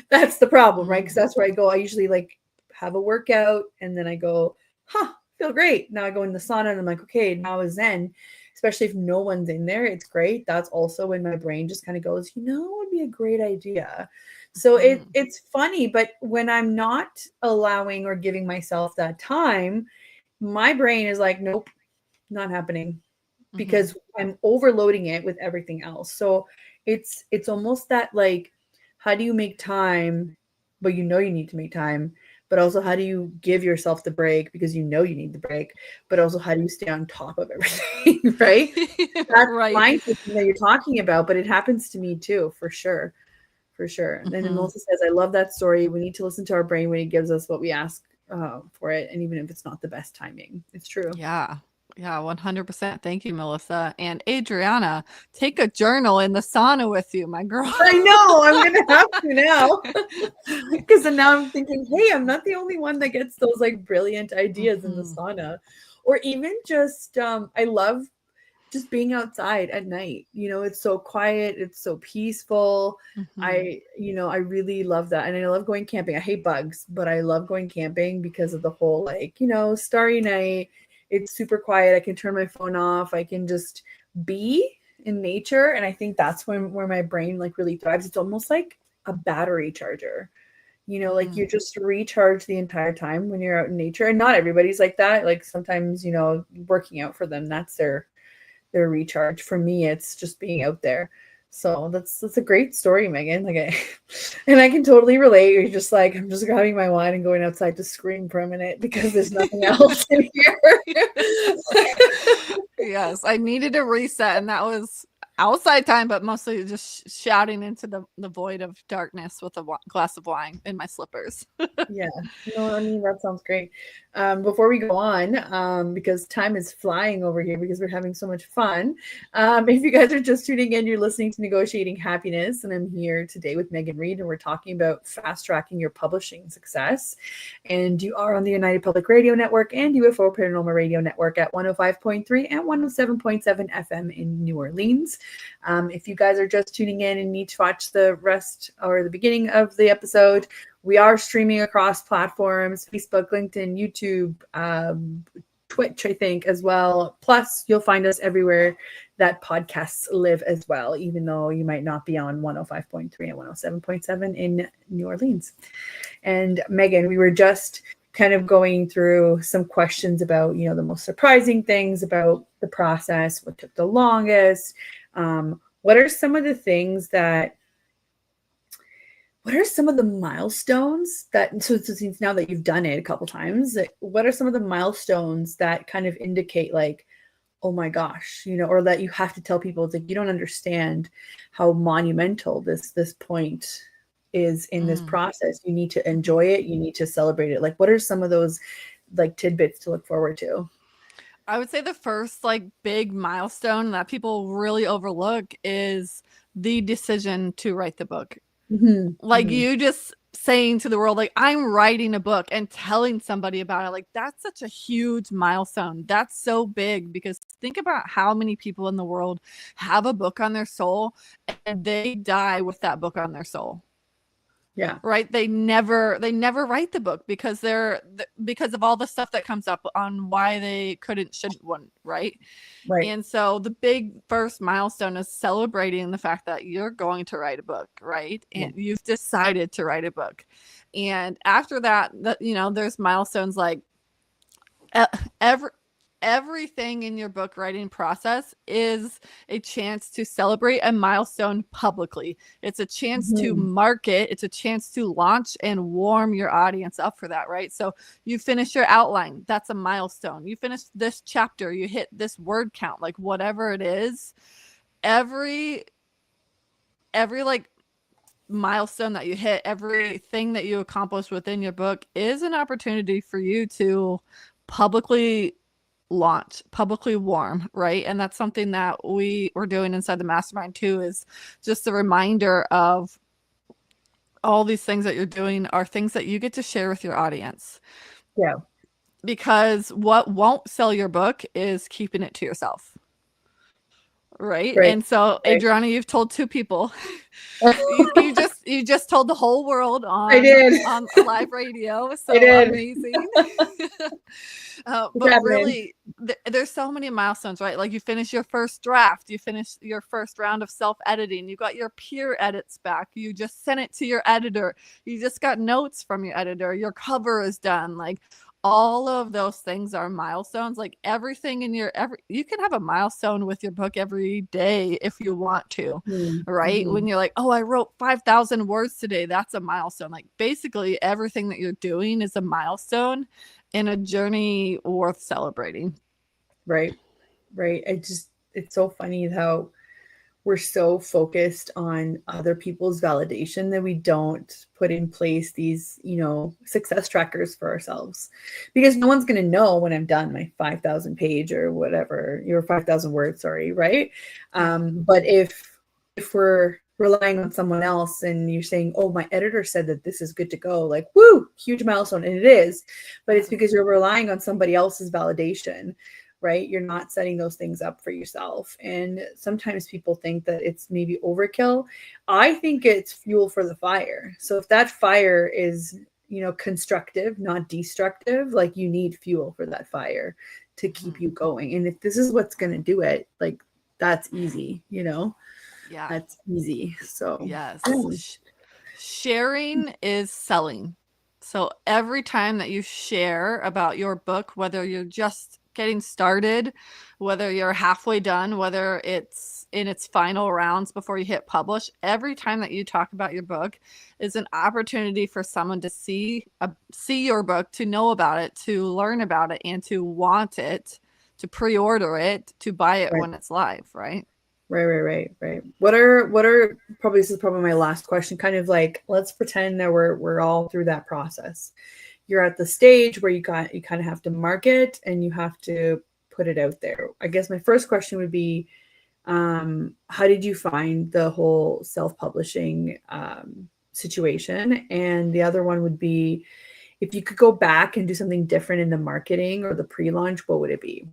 that's the problem, right? Because that's where I go. I usually like have a workout, and then I go, feel great. Now I go in the sauna, and I'm like, okay, now is Zen. Especially if no one's in there, it's great. That's also when my brain just kind of goes, it would be a great idea. So it's funny, but when I'm not allowing or giving myself that time, my brain is like, nope, not happening, because I'm overloading it with everything else. So it's almost that, like, how do you make time, but you need to make time, but also how do you give yourself the break because you need the break, but also how do you stay on top of everything, right? That's Right. mindset that you're talking about, but it happens to me too, for sure. For sure. And then Melissa says, I love that story. We need to listen to our brain when it gives us what we ask for it. And even if it's not the best timing, it's true. Yeah. Yeah, 100%. Thank you, Melissa. And Adriana, take a journal in the sauna with you, my girl. I know. I'm going to have to now. Because then now I'm thinking, hey, I'm not the only one that gets those like brilliant ideas in the sauna. Or even just, I love just being outside at night. It's so quiet. It's so peaceful. I really love that. And I love going camping. I hate bugs, but I love going camping because of the whole, like, starry night. It's super quiet. I can turn my phone off. I can just be in nature. And I think that's where my brain like really thrives. It's almost like a battery charger. Like you just recharge the entire time when you're out in nature. And not everybody's like that. Like sometimes, working out for them, that's their recharge. For me, it's just being out there. So that's a great story, Megan. And I can totally relate. You're just like, I'm just grabbing my wine and going outside to scream for a minute because there's nothing else in here. Yes, I needed a reset, and that was outside time, but mostly just shouting into the void of darkness with a glass of wine in my slippers. Yeah, no, I mean, that sounds great. Before we go on, because time is flying over here because we're having so much fun. If you guys are just tuning in, you're listening to Negotiating Happiness, and I'm here today with Megan Reed, and we're talking about fast tracking your publishing success. And you are on the United Public Radio Network and UFO Paranormal Radio Network at 105.3 and 107.7 FM in New Orleans. If you guys are just tuning in and need to watch the rest or the beginning of the episode, we are streaming across platforms, Facebook, LinkedIn, YouTube, Twitch, I think, as well. Plus, you'll find us everywhere that podcasts live as well, even though you might not be on 105.3 and 107.7 in New Orleans. And Megan, we were just kind of going through some questions about, the most surprising things about the process, what took the longest. What are some of the things that, what are some of the milestones that, so since now that you've done it a couple times, what are some of the milestones that kind of indicate like, oh my gosh, or that you have to tell people, it's like, you don't understand how monumental this point is in this process. You need to enjoy it. You need to celebrate it. Like, what are some of those like tidbits to look forward to? I would say the first like big milestone that people really overlook is the decision to write the book. Like you just saying to the world, like, I'm writing a book and telling somebody about it. Like, that's such a huge milestone. That's so big, because think about how many people in the world have a book on their soul and they die with that book on their soul. Yeah. Right. They never write the book because because of all the stuff that comes up on why they shouldn't. Right. Right. And so the big first milestone is celebrating the fact that you're going to write a book. Right. And you've decided to write a book. And after that, there's milestones like everything in your book writing process is a chance to celebrate a milestone publicly. It's a chance to market. It's a chance to launch and warm your audience up for that, right? So you finish your outline. That's a milestone. You finish this chapter. You hit this word count, like whatever it is. Every like milestone that you hit, everything that you accomplish within your book is an opportunity for you to publicly launch, publicly warm, right? And that's something that we're doing inside the mastermind too, is just a reminder of all these things that you're doing are things that you get to share with your audience. Yeah. because what won't sell your book is keeping it to yourself. Right. And so, Adriana, you've told 2 people. you just told the whole world on live radio. So amazing. But really, there's so many milestones, right? Like you finish your first draft, you finish your first round of self-editing, you got your peer edits back, you just sent it to your editor, you just got notes from your editor, your cover is done. Like all of those things are milestones. Like everything in you can have a milestone with your book every day if you want to, right? When you're like, oh, I wrote 5,000 words today, that's a milestone. Like basically everything that you're doing is a milestone in a journey worth celebrating. Right. It's so funny how we're so focused on other people's validation that we don't put in place these, success trackers for ourselves, because no one's going to know when I'm done my 5,000 page or whatever, your 5,000 words, sorry. Right. But if we're relying on someone else and you're saying, oh, my editor said that this is good to go, like, woo, huge milestone. And it is, but it's because you're relying on somebody else's validation. Right? You're not setting those things up for yourself. And sometimes people think that it's maybe overkill. I think it's fuel for the fire. So if that fire is, constructive, not destructive, like you need fuel for that fire to keep you going. And if this is what's going to do it, like that's easy, Yeah. That's easy. So yes. Sharing is selling. So every time that you share about your book, whether you're just getting started, whether you're halfway done, whether it's in its final rounds before you hit publish, every time that you talk about your book is an opportunity for someone to see your book, to know about it, to learn about it, and to want it, to pre-order it, to buy it when it's live, right? Right. What are probably, this is probably my last question, kind of like, let's pretend that we're all through that process. You're at the stage where you kind of have to market and you have to put it out there. I guess my first question would be, how did you find the whole self-publishing situation? And the other one would be, if you could go back and do something different in the marketing or the pre-launch, what would it be?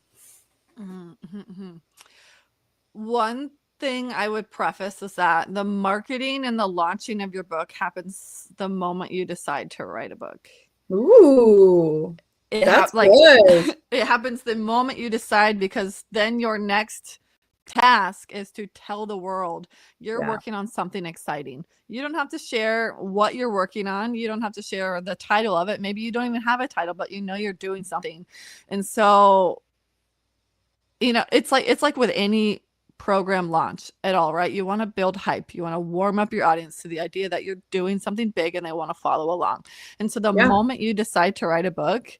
One thing I would preface is that the marketing and the launching of your book happens the moment you decide to write a book. Ooh, that's good. It happens the moment you decide, because then your next task is to tell the world you're working on something exciting. You don't have to share what you're working on. You don't have to share the title of it. Maybe you don't even have a title, but you're doing something. And so, it's like with any program launch at all, right? You want to build hype. You want to warm up your audience to the idea that you're doing something big and they want to follow along. And so the moment you decide to write a book,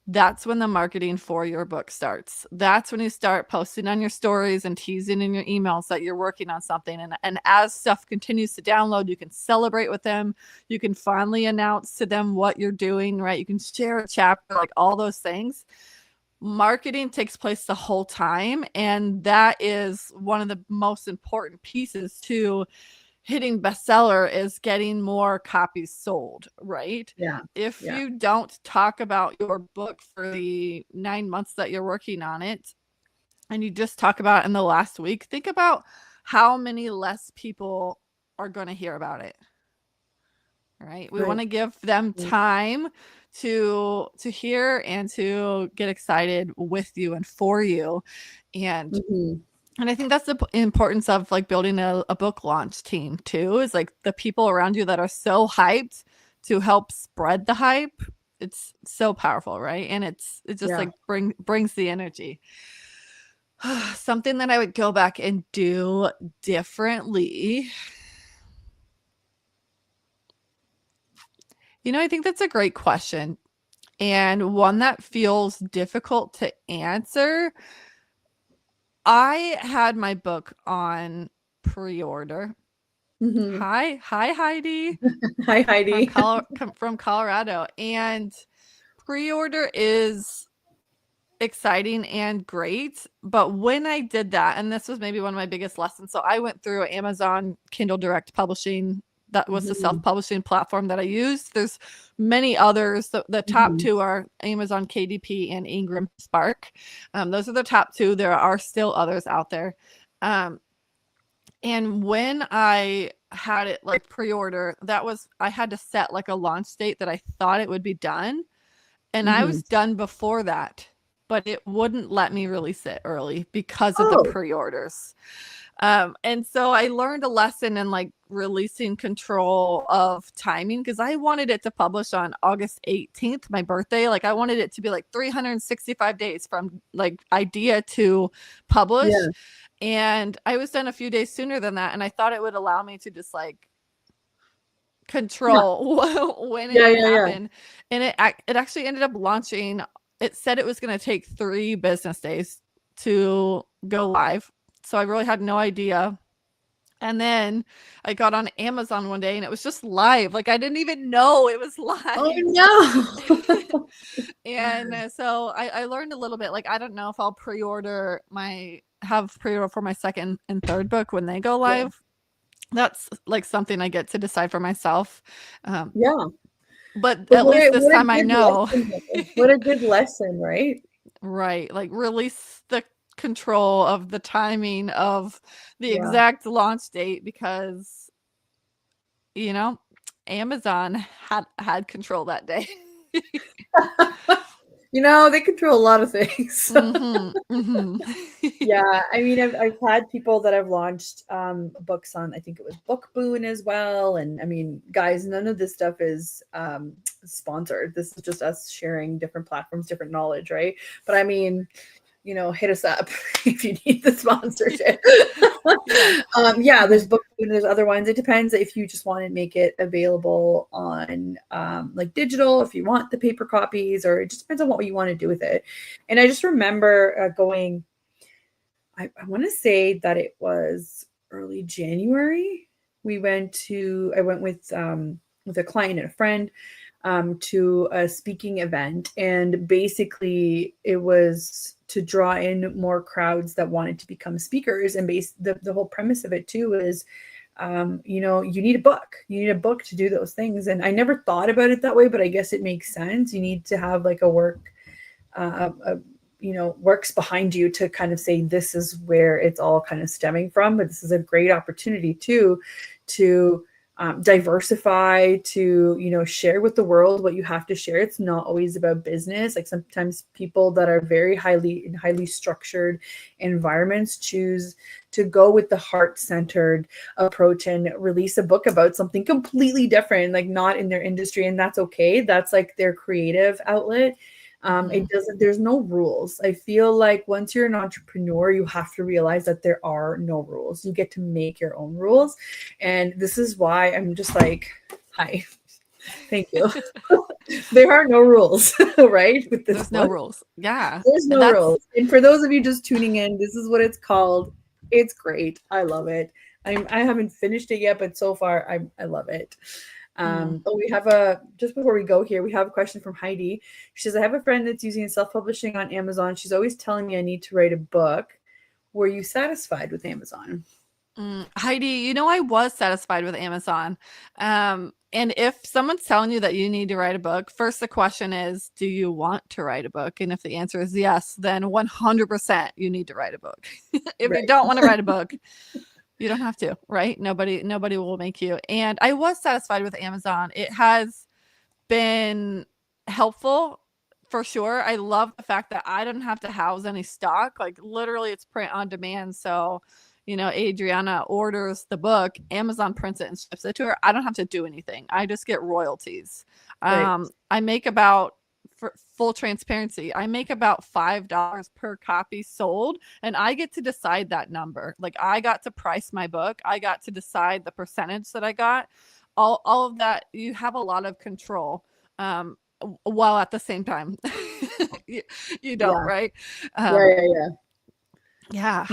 that's when the marketing for your book starts. That's when you start posting on your stories and teasing in your emails that you're working on something. And as stuff continues to download, you can celebrate with them. You can finally announce to them what you're doing, right? You can share a chapter, like all those things. Marketing takes place the whole time, and that is one of the most important pieces to hitting bestseller, is getting more copies sold, right? If you don't talk about your book for the 9 months that you're working on it, and you just talk about it in the last week, think about how many less people are going to hear about it, right? We want to give them time to hear and to get excited with you and for you. And and I think that's the importance of like building a book launch team too, is like the people around you that are so hyped to help spread the hype. It's so powerful, right? And it just like brings the energy. Something that I would go back and do differently. I think that's a great question, and one that feels difficult to answer. I had my book on pre-order. Hi, Heidi. Hi, Heidi. From Colorado. And pre-order is exciting and great. But when I did that, and this was maybe one of my biggest lessons. So I went through Amazon Kindle Direct Publishing That was the self-publishing platform that I used. There's many others. The top two are Amazon KDP and Ingram Spark. Those are the top two. There are still others out there. And when I had it like pre-order, I had to set like a launch date that I thought it would be done. And I was done before that, but it wouldn't let me release it early because of the pre-orders. And so I learned a lesson in like releasing control of timing, because I wanted it to publish on August 18th, my birthday. Like I wanted it to be like 365 days from like idea to publish. Yeah. And I was done a few days sooner than that. And I thought it would allow me to just like control when it would happen. And it actually ended up launching. It said it was going to take 3 business days to go live. So I really had no idea. And then I got on Amazon one day and it was just live. Like I didn't even know it was live. Oh no. And so I learned a little bit. Like I don't know if I'll pre-order for my second and third book when they go live. Yeah. That's like something I get to decide for myself. But at least this time I know. What a good lesson, right? Right. Like release the control of the timing of the exact launch date, because Amazon had control that day. They control a lot of things. Yeah, I mean, I've had people that have launched books on, I think it was Bookboon as well. And I mean, guys, none of this stuff is sponsored. This is just us sharing different platforms, different knowledge, right? But I mean, hit us up if you need the sponsorship. There's Bookboon, there's other ones. It depends if you just want to make it available on like digital, if you want the paper copies, or it just depends on what you want to do with it. And I just remember going, I want to say that it was early January. I went with a client and a friend to a speaking event, and basically it was to draw in more crowds that wanted to become speakers. And the whole premise of it too is, you need a book. You need a book to do those things. And I never thought about it that way, but I guess it makes sense. You need to have like a work, works behind you to kind of say, this is where it's all kind of stemming from. But this is a great opportunity too, to diversify, to share with the world what you have to share. It's not always about business. Like sometimes people that are very highly structured environments choose to go with the heart-centered approach and release a book about something completely different, like not in their industry, and that's okay. That's like their creative outlet. There's no rules. I feel like once you're an entrepreneur, you have to realize that there are no rules. You get to make your own rules. And this is why I'm just like, hi, thank you. There are no rules, right? With this There's no rules. Yeah. There's no rules. And for those of you just tuning in, this is what it's called. It's great. I love it. I haven't finished it yet, but so far I love it. But we have just before we go here, we have a question from Heidi. She says, I have a friend that's using self-publishing on Amazon. She's always telling me I need to write a book. Were you satisfied with Amazon? Heidi, I was satisfied with Amazon. And if someone's telling you that you need to write a book, first the question is, do you want to write a book? And if the answer is yes, then 100% you need to write a book. If you don't want to write a book, you don't have to, right? Nobody will make you. And I was satisfied with Amazon. It has been helpful for sure. I love the fact that I don't have to house any stock. Like literally it's print on demand. So, Adriana orders the book, Amazon prints it and ships it to her. I don't have to do anything. I just get royalties. Right. I make about, for full transparency, I make about $5 per copy sold, and I get to decide that number. Like I got to price my book. I got to decide the percentage that I got. All of that, you have a lot of control, while at the same time you don't, right? Yeah.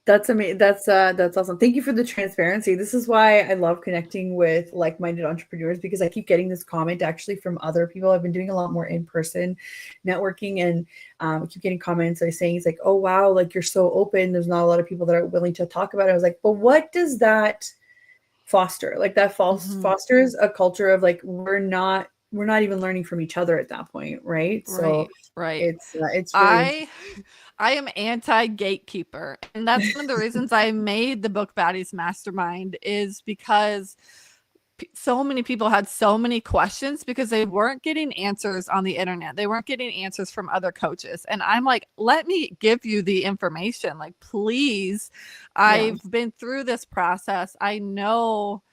That's amazing. That's awesome. Thank you for the transparency. This is why I love connecting with like-minded entrepreneurs, because I keep getting this comment actually from other people. I've been doing a lot more in-person networking, and I keep getting comments saying, it's like, oh wow, like you're so open. There's not a lot of people that are willing to talk about it. I was like, but what does that foster, like that Mhm. fosters a culture of like we're not even learning from each other at that point, right? So Right, right. it's really I I am anti gatekeeper, and that's one of the reasons I made the Book Baddies Mastermind, is because so many people had so many questions because they weren't getting answers on the internet. They weren't getting answers from other coaches. And I'm like, let me give you the information. Like, please, yeah, I've been through this process. I know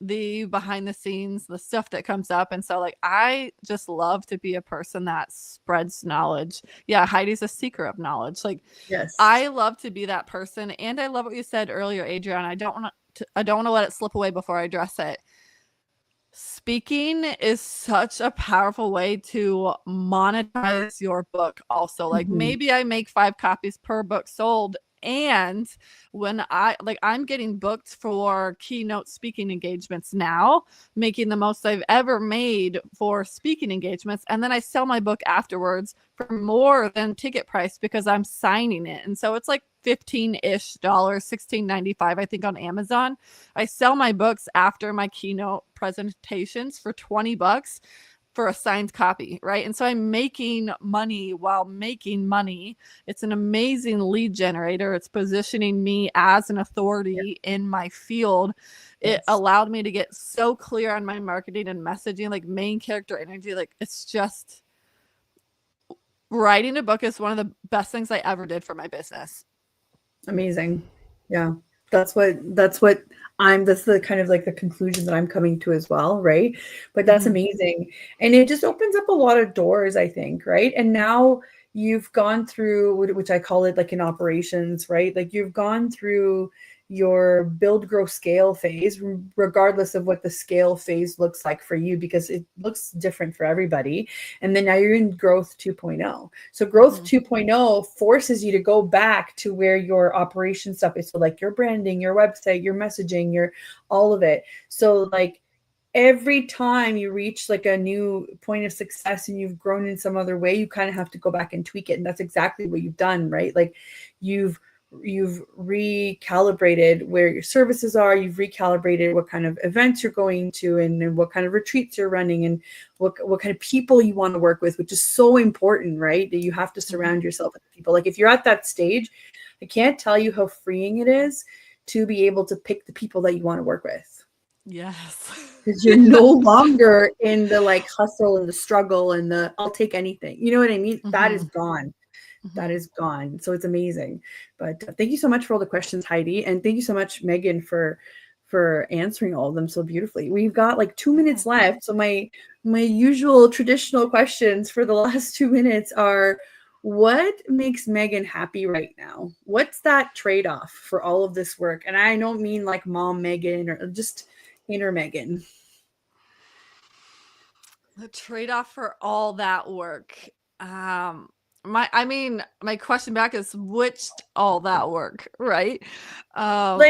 the behind the scenes, the stuff that comes up. And so, like, I just love to be a person that spreads knowledge. Yeah, Heidi's a seeker of knowledge. Like, yes, I love to be that person. And I love what you said earlier, Adriana. I don't want to let it slip away before I address it. Speaking is such a powerful way to monetize your book also. Like, Mhm. maybe I make 5 copies per book sold, and when I'm getting booked for keynote speaking engagements now, making the most I've ever made for speaking engagements, and then I sell my book afterwards for more than ticket price because I'm signing it. And so it's like $15-ish, $16.95 I think on Amazon. I sell my books after my keynote presentations for $20 for a signed copy, right? And so I'm making money while making money. It's an amazing lead generator. It's positioning me as an authority in my field. It Yes, allowed me to get so clear on my marketing and messaging, like main character energy. Like, it's just, writing a book is one of the best things I ever did for my business. amazing. Yeah, that's what that's the kind of like the conclusion that I'm coming to as well, right? But that's Mm-hmm. amazing. And it just opens up a lot of doors, I think, right? And now you've gone through which I call it like in operations, right? Like you've gone through your build, grow, scale phase, regardless of what the scale phase looks like for you, because it looks different for everybody. And then now you're in growth 2.0. So growth Mm-hmm. 2.0 forces you to go back to where your operation stuff is. So like your branding, your website, your messaging, your all of it. So like every time you reach like a new point of success and you've grown in some other way, you kind of have to go back and tweak it. And that's exactly what you've done, right? Like you've recalibrated where your services are, you've recalibrated what kind of events you're going to, and what kind of retreats you're running, and what kind of people you want to work with, which is so important, right? That you have to Mm-hmm. surround yourself with people. Like if you're at that stage, I can't tell you how freeing it is to be able to pick the people that you want to work with, Yes. because you're no longer in the like hustle and the struggle and the I'll take anything. You know what I mean? That is Mm-hmm. gone. That Mm-hmm. is gone. So it's amazing. But thank you so much for all the questions, Heidi, and thank you so much, Megan, for answering all of them so beautifully. We've got like 2 minutes left, so my usual traditional questions for the last 2 minutes are: what makes Megan happy right now? What's that trade-off for all of this work? And I don't mean like mom Megan or just inner Megan. The trade-off for all that work. My question back is, which all that work, right? Um,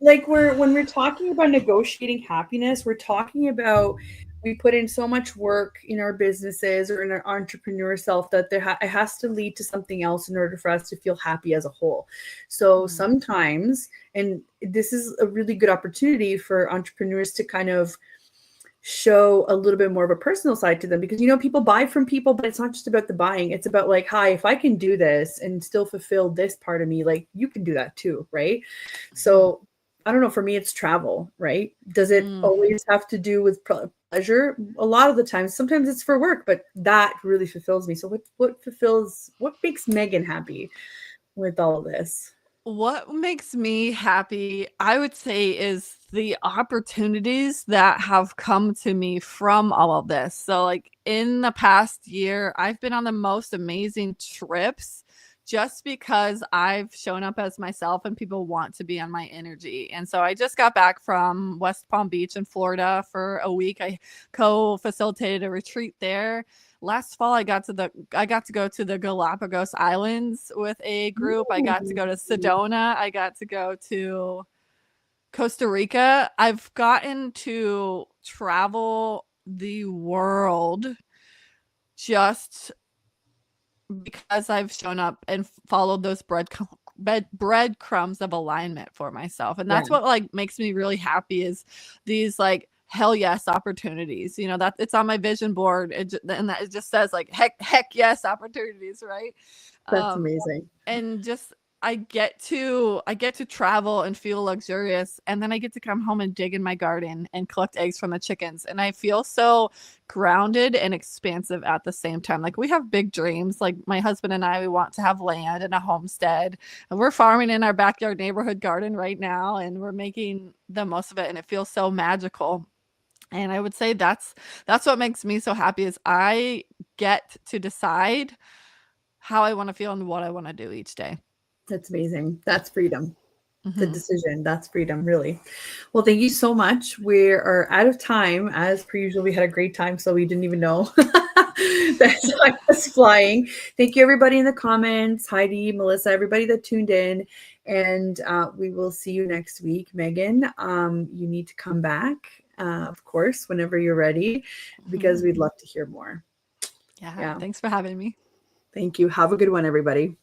like when we're talking about negotiating happiness, we're talking about we put in so much work in our businesses or in our entrepreneur self that it has to lead to something else in order for us to feel happy as a whole. So mm, sometimes, and this is a really good opportunity for entrepreneurs to kind of show a little bit more of a personal side to them, because people buy from people, but it's not just about the buying. It's about like, hi, if I can do this and still fulfill this part of me, like you can do that too, right? mm, So I don't know, for me it's travel, right? Does it mm. always have to do with pleasure? A lot of the times, sometimes it's for work, but that really fulfills me. So what makes Megan happy with all of this? What makes me happy, I would say, is the opportunities that have come to me from all of this. So, like, in the past year, I've been on the most amazing trips just because I've shown up as myself and people want to be on my energy. And so I just got back from West Palm Beach in Florida for a week. I co-facilitated a retreat there. Last fall, I got to go to the Galapagos Islands with a group. I got to go to Sedona. I got to go to Costa Rica. I've gotten to travel the world just because I've shown up and followed those breadcrumbs of alignment for myself. And that's Yeah. what like makes me really happy is these like hell yes opportunities, you know, that it's on my vision board. And that it just says like heck yes opportunities, right? That's amazing. And just I get to travel and feel luxurious, and then I get to come home and dig in my garden and collect eggs from the chickens, and I feel so grounded and expansive at the same time. Like we have big dreams. Like my husband and I, we want to have land and a homestead, and we're farming in our backyard neighborhood garden right now, and we're making the most of it, and it feels so magical. And I would say that's what makes me so happy is I get to decide how I want to feel and what I want to do each day. That's amazing. That's freedom. The Mm-hmm. decision. That's freedom, really. Well, thank you so much. We are out of time. As per usual, we had a great time, so we didn't even know that time was flying. Thank you, everybody in the comments. Heidi, Melissa, everybody that tuned in. And we will see you next week. Megan, you need to come back, of course, whenever you're ready, because we'd love to hear more. Yeah. Thanks for having me. Thank you. Have a good one, everybody.